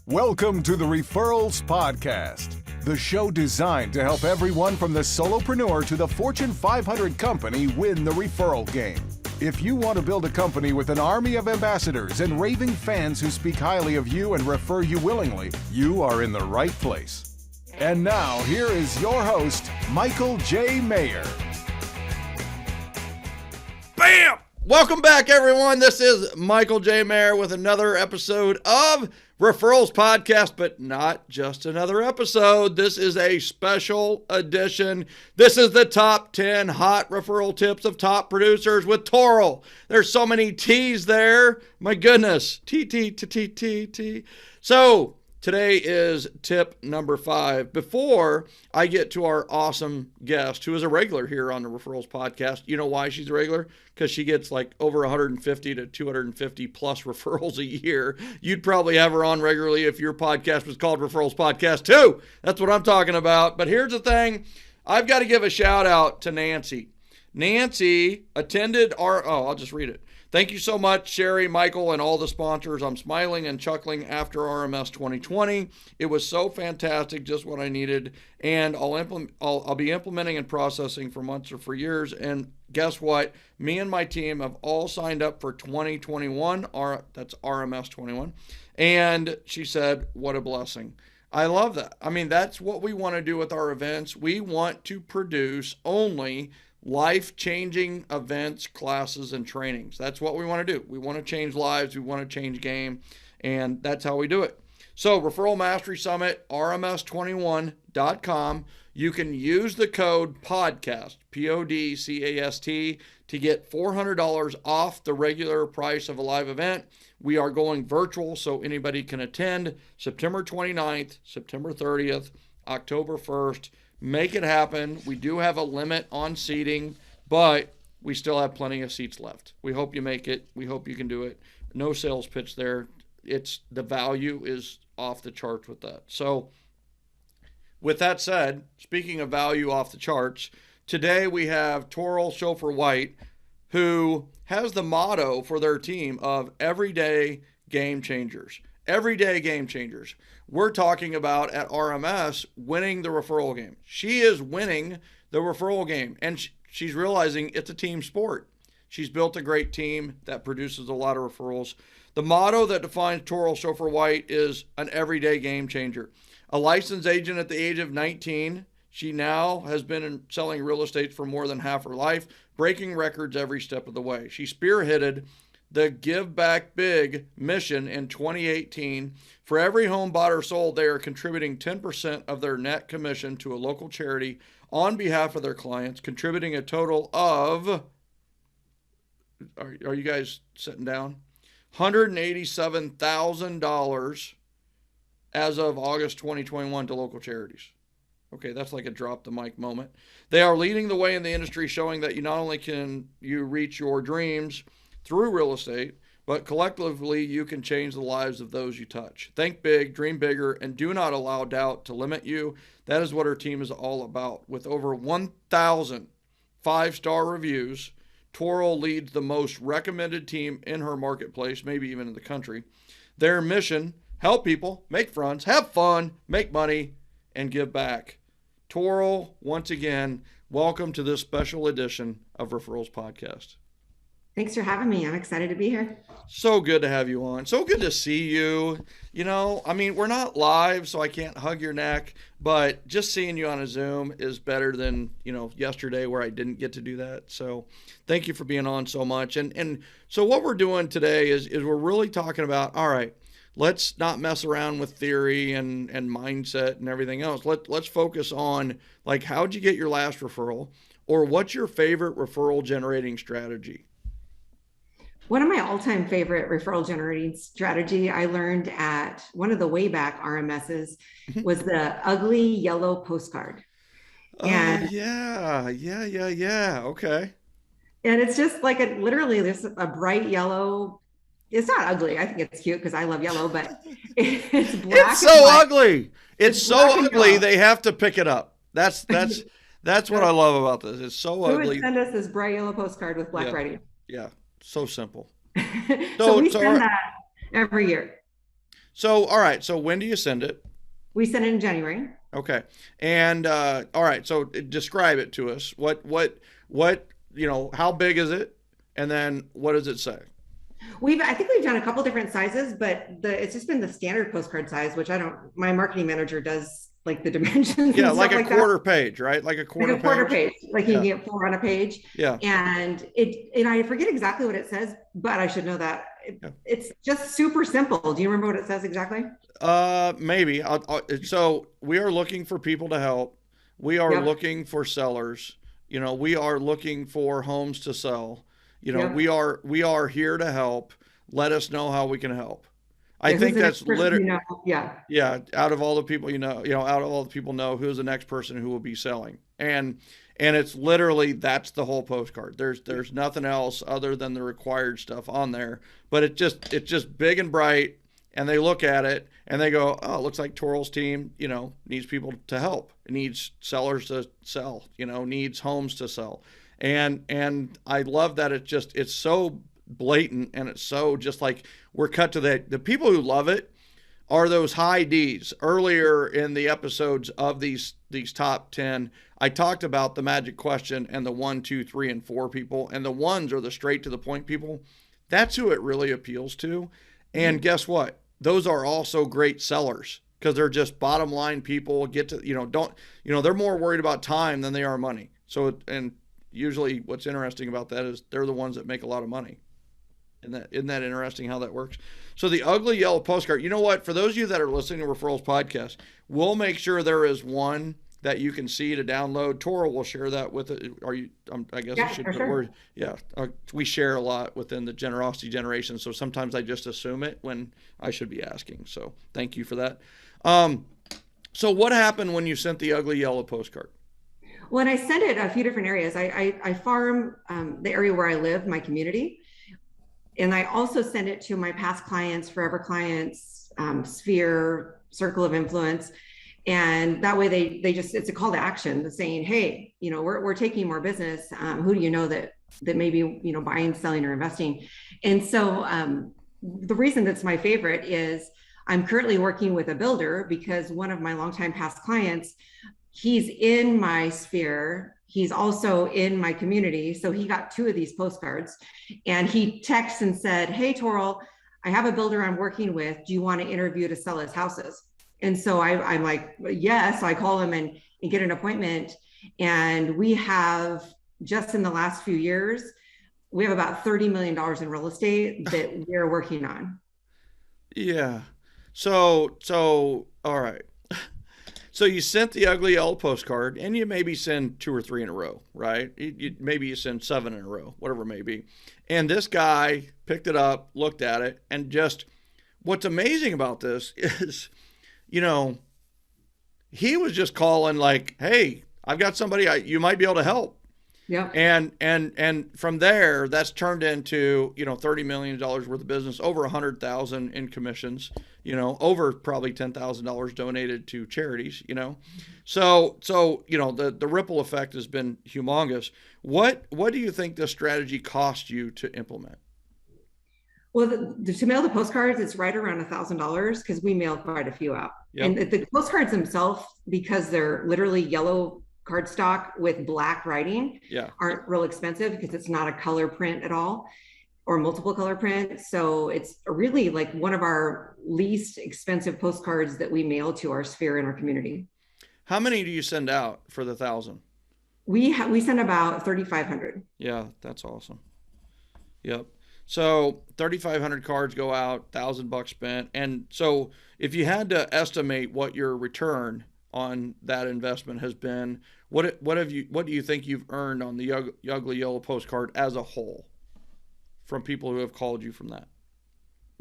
Welcome to the Referrals Podcast, the show designed to help everyone from the solopreneur to the Fortune 500 company win the referral game. If you want to build a company with an army of ambassadors and raving fans who speak highly of you and refer you willingly, you are in the right place. And now, here is your host, Michael J. Maher. Bam! Welcome back, everyone. This is Michael J. Maher with another episode of Referrals Podcast, but not just another episode. This is a special edition. This is the top 10 hot referral tips of top producers with Toril. There's so many T's there. My goodness. T. So today is tip number 5. Before I get to our awesome guest, who is a regular here on the Referrals Podcast, you know why she's a regular? Because she gets like over 150 to 250 plus referrals a year. You'd probably have her on regularly if your podcast was called Referrals Podcast too. That's what I'm talking about. But here's the thing. I've got to give a shout out to Nancy. Nancy attended I'll just read it. Thank you so much, Sherry, Michael, and all the sponsors. I'm smiling and chuckling after RMS 2020. It was so fantastic, just what I needed. And I'll be implementing and processing for months or for years. And guess what? Me and my team have all signed up for 2021. That's RMS 21. And she said, what a blessing. I love that. I mean, that's what we want to do with our events. We want to produce only life-changing events, classes, and trainings. That's what we want to do. We want to change lives. We want to change game. And that's how we do it. So Referral Mastery Summit, rms21.com. You can use the code PODCAST, PODCAST, to get $400 off the regular price of a live event. We are going virtual, so anybody can attend September 29th, September 30th, October 1st. Make it happen. We do have a limit on seating, but we still have plenty of seats left. We hope you make it. We hope you can do it. No sales pitch there. The value is off the charts with that. So with that said, speaking of value off the charts, today we have Toril Schoepfer White, who has the motto for their team of everyday game changers. Everyday game changers. We're talking about at RMS winning the referral game. She is winning the referral game, and she's realizing it's a team sport. She's built a great team that produces a lot of referrals. The motto that defines Toril Schoepfer White is an everyday game changer. A licensed agent at the age of 19, she now has been selling real estate for more than half her life, breaking records every step of the way. She spearheaded the Give Back Big mission in 2018. For every home bought or sold, they are contributing 10% of their net commission to a local charity on behalf of their clients, contributing a total of, are you guys sitting down? $187,000 as of August 2021 to local charities. Okay, that's like a drop the mic moment. They are leading the way in the industry, showing that you not only can you reach your dreams through real estate, but collectively you can change the lives of those you touch. Think big, dream bigger, and do not allow doubt to limit you. That is what our team is all about. With over 1,000 5-star reviews, Toril leads the most recommended team in her marketplace, maybe even in the country. Their mission, help people, make friends, have fun, make money, and give back. Toril, once again, welcome to this special edition of Referrals Podcast. Thanks for having me. I'm excited to be here. So good to have you on. So good to see you. You know, I mean, we're not live, so I can't hug your neck, but just seeing you on a Zoom is better than, yesterday where I didn't get to do that. So thank you for being on so much. And so what we're doing today is we're really talking about, all right, let's not mess around with theory and mindset and everything else. Let's focus on, like, how'd you get your last referral, or what's your favorite referral generating strategy? One of my all-time favorite referral generating strategy I learned at one of the way back RMSs was the ugly yellow postcard. And, yeah. Okay. And it's just like literally there's a bright yellow. It's not ugly. I think it's cute because I love yellow, but it's black. It's so ugly. It's so ugly. They have to pick it up. That's what I love about this. It's so ugly. Who would send us this bright yellow postcard with black writing? Yeah. So simple. So we send that every year. So, all right. So when do you send it? We sent it in January. Okay. And all right. So describe it to us. What, how big is it? And then what does it say? I think we've done a couple different sizes, but it's just been the standard postcard size, which my marketing manager does like the dimensions. Yeah, and like stuff a like quarter that. page, right? Like a quarter Like a quarter page. page, like you can get 4 on a page. Yeah. And I forget exactly what it says, but I should know that. Yeah. It's just super simple. Do you remember what it says exactly? Maybe. So we are looking for people to help. We are Yep. looking for sellers. We are looking for homes to sell. Yep. We are here to help. Let us know how we can help. I Yeah, think who's the that's next person literally, you know? Yeah. yeah, out of all the people, out of all the people know who's the next person who will be selling. And it's literally, that's the whole postcard. There's nothing else other than the required stuff on there, but it's just big and bright, and they look at it and they go, oh, it looks like Toril's team, needs people to help. It needs sellers to sell, needs homes to sell. And I love that it's so blatant, and it's so just like we're cut to the people who love it are those high D's. Earlier in the episodes of these top 10, I talked about the magic question and the 1, 2, 3, and 4 people, and the ones are the straight to the point people. That's who it really appeals to. And guess what? Those are also great sellers because they're just bottom line people. They're more worried about time than they are money. So, and usually what's interesting about that is they're the ones that make a lot of money. Isn't that interesting how that works? So the ugly yellow postcard, you know what? For those of you that are listening to Referrals Podcast, we'll make sure there is one that you can see to download. Toril will share that with it. I guess Yeah, I should for put sure. words. Yeah. We share a lot within the generosity generation. So sometimes I just assume it when I should be asking. So thank you for that. So what happened when you sent the ugly yellow postcard? Well, and I sent it a few different areas. I farm the area where I live, my community. And I also send it to my past clients, forever clients, sphere, circle of influence. And that way it's a call to action saying, hey, we're taking more business. Who do you know that maybe, buying, selling, or investing? And so the reason that's my favorite is I'm currently working with a builder because one of my longtime past clients, he's in my sphere. He's also in my community. So he got 2 of these postcards and he texted and said, hey, Toril, I have a builder I'm working with. Do you want to interview to sell his houses? And so I'm like, yes. So I call him and get an appointment. And we have, just in the last few years, we have about $30 million in real estate that we're working on. Yeah. So all right. So you sent the ugly yellow postcard, and you maybe send 2 or 3 in a row, right? Maybe you send 7 in a row, whatever it may be. And this guy picked it up, looked at it, and just what's amazing about this is, he was just calling like, hey, I've got somebody you might be able to help. Yeah. And from there, that's turned into, $30 million worth of business, over 100,000 in commissions, over probably $10,000 donated to charities, So, the ripple effect has been humongous. What do you think this strategy cost you to implement? Well, to mail the postcards, it's right around $1,000 because we mail quite a few out. Yep. And the postcards themselves, because they're literally yellow cardstock with black writing, Yeah. aren't real expensive because it's not a color print at all or multiple color print. So it's really like one of our least expensive postcards that we mail to our sphere in our community. How many do you send out for the 1,000? We send about 3,500. Yeah, that's awesome. Yep. So 3,500 cards go out, $1,000 spent. And so if you had to estimate what your return on that investment has been, what do you think you've earned on the ugly yellow postcard as a whole from people who have called you from that?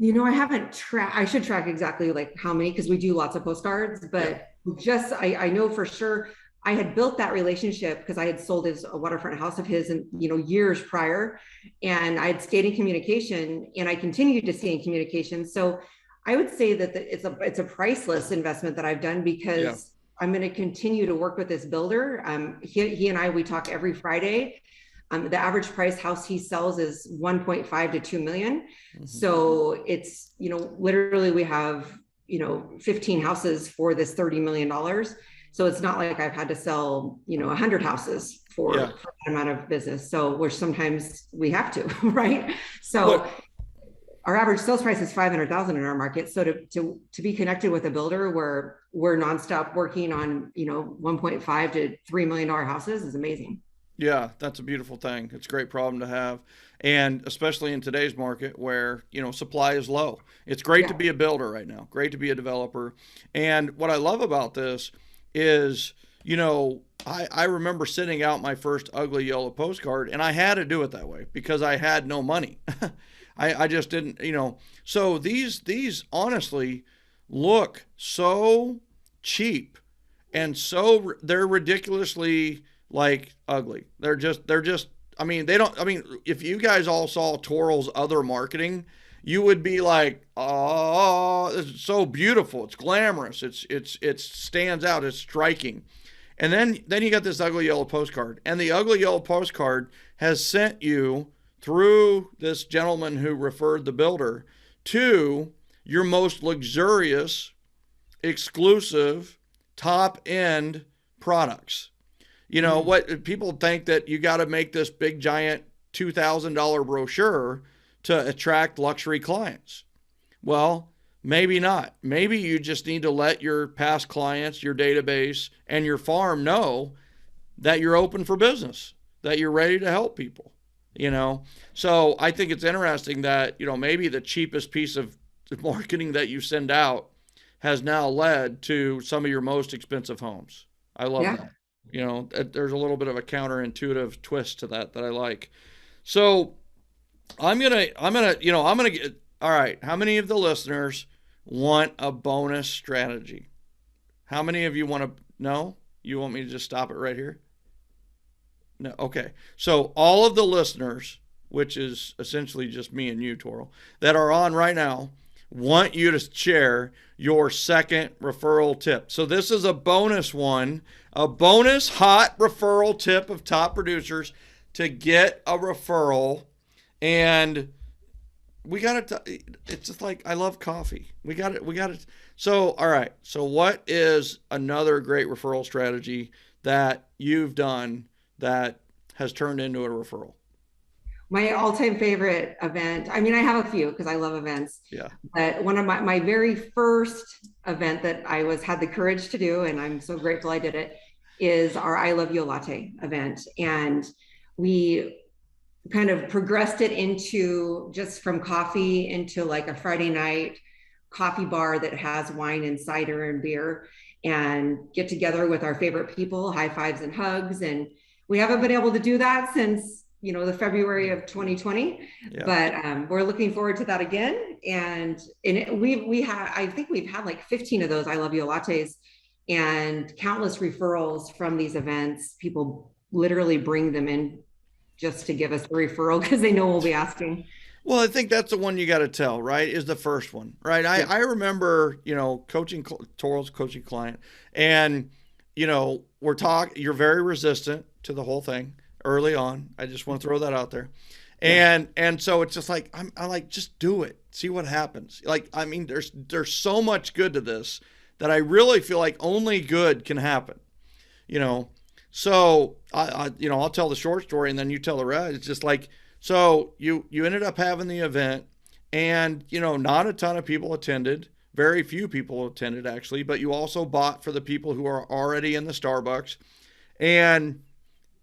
I haven't tracked. I should track exactly like how many, because we do lots of postcards, but I know for sure I had built that relationship because I had sold a waterfront house of his and years prior, and I had stayed in communication, and I continued to stay in communication. So I would say that it's a priceless investment that I've done because I'm going to continue to work with this builder. He and we talk every Friday. The average price house he sells is 1.5 to 2 million. Mm-hmm. So it's, literally we have 15 houses for this $30 million. So it's not like I've had to sell, 100 houses for that amount of business. So which sometimes we have to, right? So our average sales price is 500,000 in our market. So to be connected with a builder where we're nonstop working on, 1.5 to $3 million houses is amazing. Yeah, that's a beautiful thing. It's a great problem to have. And especially in today's market where, supply is low. It's great to be a builder right now. Great to be a developer. And what I love about this is, I remember sending out my first ugly yellow postcard, and I had to do it that way because I had no money. I just didn't, so these honestly look so cheap and they're ridiculously like ugly. They're just, if you guys all saw Toril's other marketing, you would be like, oh, it's so beautiful. It's glamorous. It stands out. It's striking. And then you got this ugly yellow postcard, and the ugly yellow postcard has sent you through this gentleman who referred the builder to your most luxurious, exclusive, top-end products. What people think that you got to make this big, giant $2,000 brochure to attract luxury clients. Well, maybe not. Maybe you just need to let your past clients, your database, and your farm know that you're open for business, that you're ready to help people. So I think it's interesting that, maybe the cheapest piece of marketing that you send out has now led to some of your most expensive homes. I love that. There's a little bit of a counterintuitive twist to that I like. So I'm going to get, all right. How many of the listeners want a bonus strategy? How many of you want to know? You want me to just stop it right here? No. Okay. So all of the listeners, which is essentially just me and you, Toril, that are on right now, want you to share your second referral tip. So this is a bonus one, a bonus hot referral tip of top producers to get a referral. And we got to, it's just like, I love coffee. We got it. So, all right. So what is another great referral strategy that you've done that has turned into a referral? My all-time favorite event, I have a few because I love events. Yeah. But one of my very first event that I had the courage to do, and I'm so grateful I did it, is our I Love You Latte event. And we kind of progressed it into just from coffee into like a Friday night coffee bar that has wine and cider and beer, and get together with our favorite people, high fives and hugs. And we haven't been able to do that since, the February of 2020, but we're looking forward to that again. And I think we've had like 15 of those I Love You Lattes and countless referrals from these events. People literally bring them in just to give us the referral because they know we'll be asking. Well, I think that's the one you got to tell, right? Is the first one, right? Yeah. I remember, coaching Toril's coaching client, and, you're very resistant to the whole thing early on. I just want to throw that out there. And so it's just like, I'm like, just do it. See what happens. Like, there's so much good to this that I really feel like only good can happen, So I'll tell the short story and then you tell the rest. It's just like, so you ended up having the event, and, not a ton of people attended. Very few people attended actually, but you also bought for the people who are already in the Starbucks. And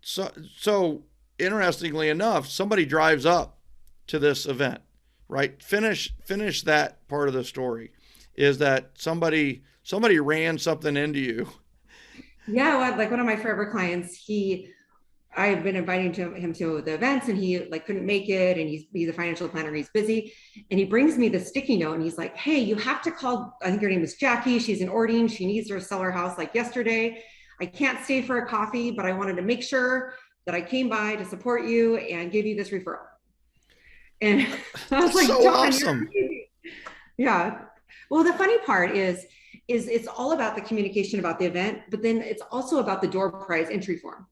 so interestingly enough, somebody drives up to this event, right? Finish that part of the story, is that somebody ran something into you. Yeah, well, like one of my forever clients, I've been inviting him to the events, and he couldn't make it, and he's a financial planner, he's busy, and he brings me the sticky note, and he's like, hey, you have to call, I think her name is Jackie, she's in Ordine, she needs to sell her house like yesterday. I can't stay for a coffee, but I wanted to make sure that I came by to support you and give you this referral. And I was like, so John, awesome. Yeah. Well, the funny part is it's all about the communication about the event, but then it's also about the door prize entry form.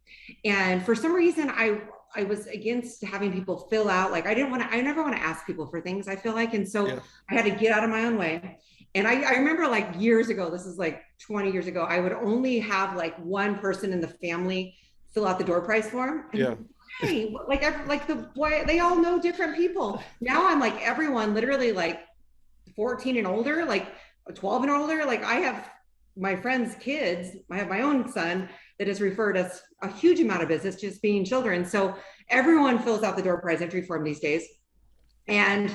And for some reason, I was against having people fill out, I never want to ask people for things, I feel like. And so I had to get out of my own way. And I remember like years ago, this is like 20 years ago, I would only have like one person in the family fill out the door prize form. And Yeah. hey, like the boy, they all know different people. Now I'm like everyone literally like 14 and older, like 12 and older. Like I have my friends' kids, I have my own son that has referred us a huge amount of business just being children. So everyone fills out the door prize entry form these days. And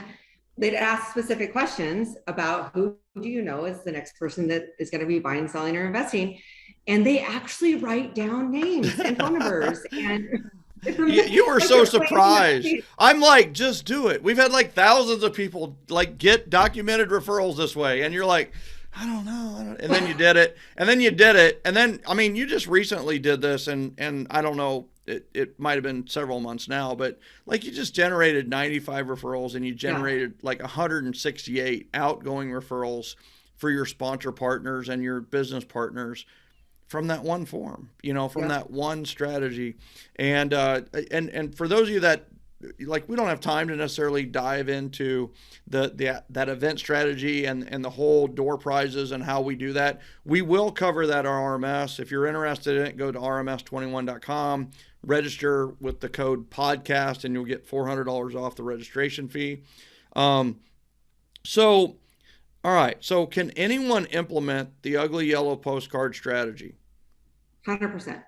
they'd ask specific questions about who do you know is the next person that is going to be buying, selling, or investing. And they actually write down names and phone numbers. And you were so surprised. I'm like, just do it. We've had like thousands of people like get documented referrals this way. And you're like, I don't know. And then you did it. And then you did it. And then, I mean, you just recently did this and I don't know, it might've been several months now, but like you just generated 95 referrals and you generated like 168 outgoing referrals for your sponsor partners and your business partners from that one form, from that one strategy. And for those of you that like, we don't have time to necessarily dive into that event strategy and the whole door prizes and how we do that. We will cover that on RMS. If you're interested in it, go to rms21.com, register with the code podcast, and you'll get $400 off the registration fee. All right. So can anyone implement the ugly yellow postcard strategy? 100%.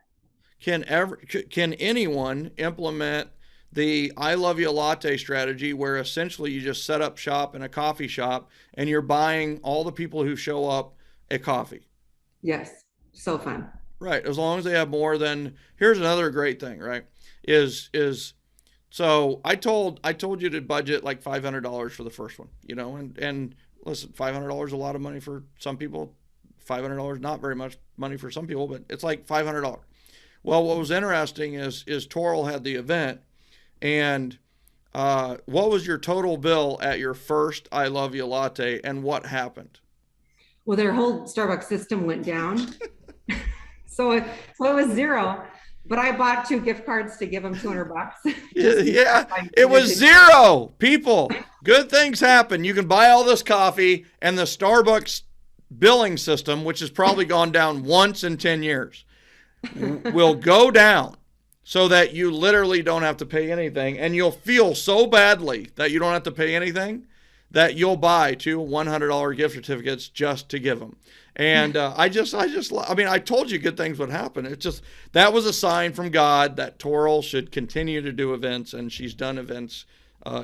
Can anyone implement the I love you latte strategy, where essentially you just set up shop in a coffee shop and you're buying all the people who show up a coffee? Yes. So fun. Right. As long as they have more than, here's another great thing, right? So I told you to budget like $500 for the first one, and listen, $500 is a lot of money for some people. $500 not very much money for some people, but it's like $500. Well, what was interesting is Toril had the event, and what was your total bill at your first I love you latte, and what happened? Well, their whole Starbucks system went down. so it was zero. But I bought 2 gift cards to give them $200. Yeah, it was zero. People, good things happen. You can buy all this coffee, and the Starbucks billing system, which has probably gone down once in 10 years, will go down so that you literally don't have to pay anything. And you'll feel so badly that you don't have to pay anything that you'll buy 2 $100 gift certificates just to give them. And I told you good things would happen. It's just, that was a sign from God that Toril should continue to do events, and she's done events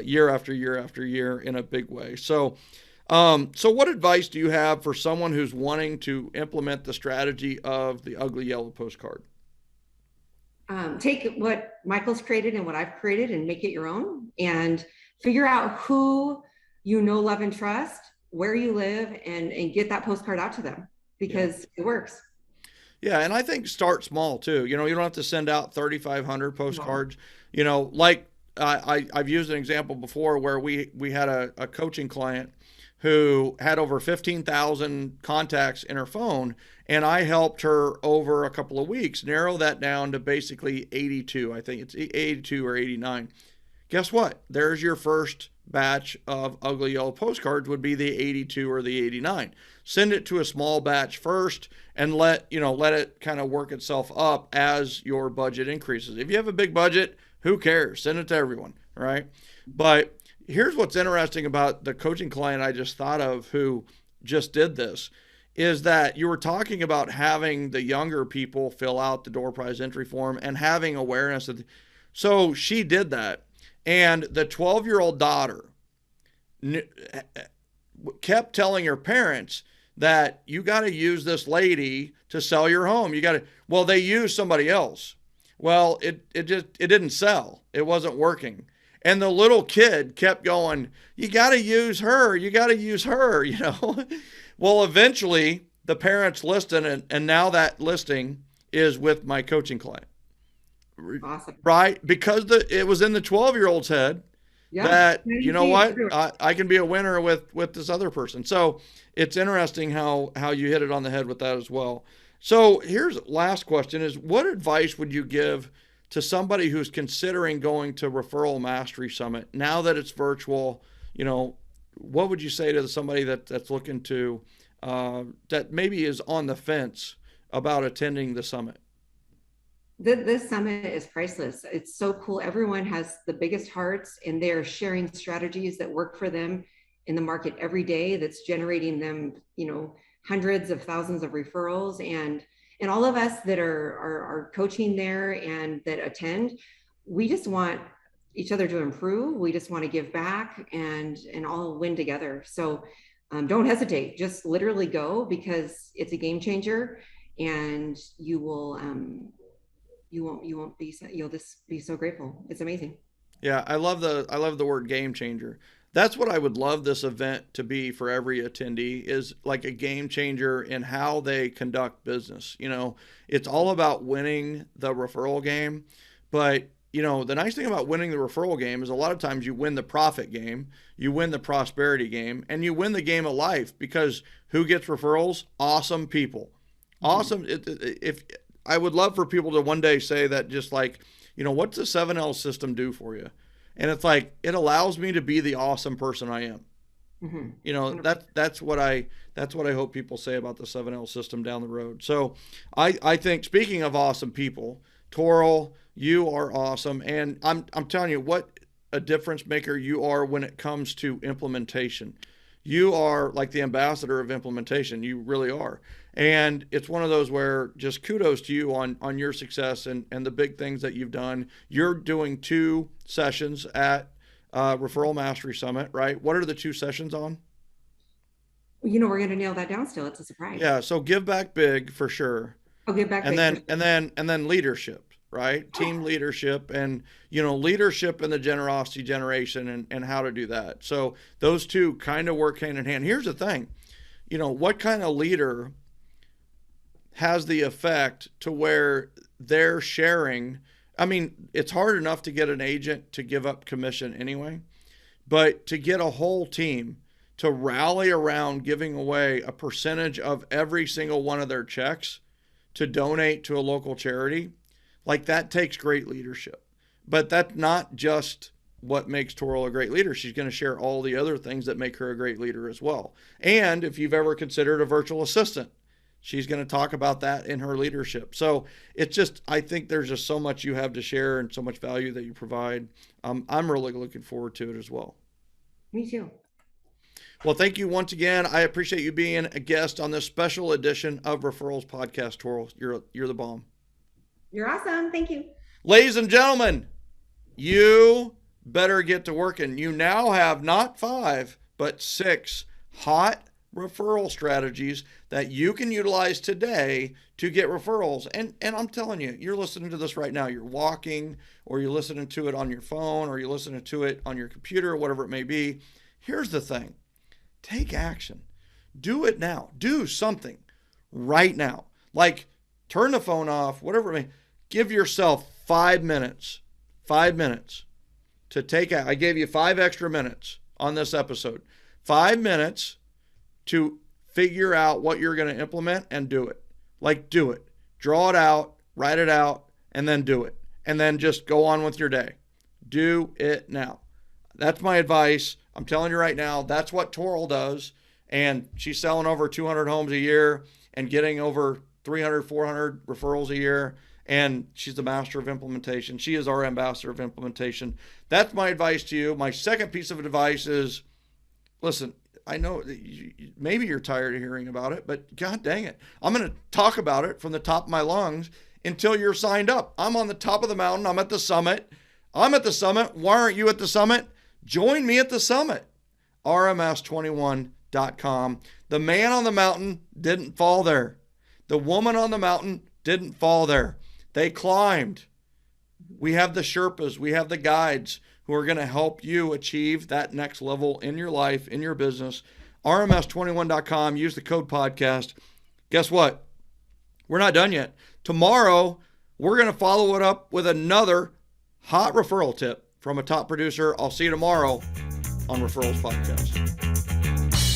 year after year after year in a big way. So what advice do you have for someone who's wanting to implement the strategy of the ugly yellow postcard? Take what Michael's created and what I've created and make it your own, and figure out who you know, love, and trust, where you live, and get that postcard out to them, because it works. Yeah. And I think start small too. You don't have to send out 3,500 postcards, like I've used an example before where we had a coaching client who had over 15,000 contacts in her phone. And I helped her over a couple of weeks narrow that down to basically 82. I think it's 82 or 89. Guess what? There's your first batch of ugly yellow postcards, would be the 82 or the 89. Send it to a small batch first and let it kind of work itself up as your budget increases. If you have a big budget, who cares? Send it to everyone, right? But here's what's interesting about the coaching client I just thought of who just did this, is that you were talking about having the younger people fill out the door prize entry form and having awareness of so she did that. And the 12-year-old daughter kept telling her parents that you got to use this lady to sell your home. They used somebody else. Well, it didn't sell. It wasn't working. And the little kid kept going, you got to use her. You got to use her, Well, eventually the parents listed, and now that listing is with my coaching client. Awesome. Right? Because it was in the 12-year-old's head that, I can be a winner with this other person. So it's interesting how you hit it on the head with that as well. So here's last question is, what advice would you give to somebody who's considering going to Referral Mastery Summit now that it's virtual? what would you say to somebody that's looking to, that maybe is on the fence about attending the summit? This summit is priceless. It's so cool. Everyone has the biggest hearts, and they're sharing strategies that work for them in the market every day, that's generating them, hundreds of thousands of referrals. And all of us that are coaching there and that attend, we just want each other to improve. We just want to give back and all win together. So don't hesitate. Just literally go, because it's a game changer, and you'll just be so grateful. It's amazing. Yeah, I love the word game changer. That's what I would love this event to be for every attendee, is like a game changer in how they conduct business. It's all about winning the referral game. But, the nice thing about winning the referral game is a lot of times you win the profit game, you win the prosperity game, and you win the game of life, because who gets referrals? Awesome people. Awesome. If I would love for people to one day say that, just like, what's the 7L system do for you? And it's like, it allows me to be the awesome person I am. Mm-hmm. That's what I hope people say about the 7L system down the road. So I think, speaking of awesome people, Toril, you are awesome. And I'm telling you what a difference maker you are when it comes to implementation. You are like the ambassador of implementation. You really are. And it's one of those where just kudos to you on your success and the big things that you've done. You're doing 2 sessions at Referral Mastery Summit, right? What are the 2 sessions on? We're going to nail that down still. It's a surprise. Yeah. So give back big for sure. Oh, give back big. And then leadership, right? Team leadership and, leadership and the generosity generation and how to do that. So those 2 kind of work hand in hand. Here's the thing, what kind of leader has the effect to where they're sharing? I mean, it's hard enough to get an agent to give up commission anyway, but to get a whole team to rally around giving away a percentage of every single one of their checks to donate to a local charity, like, that takes great leadership. But that's not just what makes Toril a great leader. She's going to share all the other things that make her a great leader as well. And if you've ever considered a virtual assistant, she's going to talk about that in her leadership. So it's just, I think there's just so much you have to share and so much value that you provide. I'm really looking forward to it as well. Me too. Well, thank you once again. I appreciate you being a guest on this special edition of Referrals Podcast, Toril. You're the bomb. You're awesome. Thank you. Ladies and gentlemen, you better get to working. You now have not 5, but 6 hot referral strategies that you can utilize today to get referrals. And I'm telling you, you're listening to this right now. You're walking, or you're listening to it on your phone, or you're listening to it on your computer, or whatever it may be. Here's the thing. Take action. Do it now. Do something right now. Like, turn the phone off, whatever it may. Give yourself 5 minutes. 5 minutes to take out. I gave you 5 extra minutes on this episode. 5 minutes to figure out what you're going to implement and do it. Like, do it. Draw it out, write it out, and then do it. And then just go on with your day. Do it now. That's my advice. I'm telling you right now, that's what Toril does. And she's selling over 200 homes a year and getting over 300, 400 referrals a year. And she's the master of implementation. She is our ambassador of implementation. That's my advice to you. My second piece of advice is, listen, I know that maybe you're tired of hearing about it, but God dang it. I'm going to talk about it from the top of my lungs until you're signed up. I'm on the top of the mountain. I'm at the summit. I'm at the summit. Why aren't you at the summit? Join me at the summit. RMS21.com. The man on the mountain didn't fall there. The woman on the mountain didn't fall there. They climbed. We have the Sherpas. We have the guides who are going to help you achieve that next level in your life, in your business. RMS21.com. Use the code podcast. Guess what? We're not done yet. Tomorrow, we're going to follow it up with another hot referral tip from a top producer. I'll see you tomorrow on Referrals Podcast.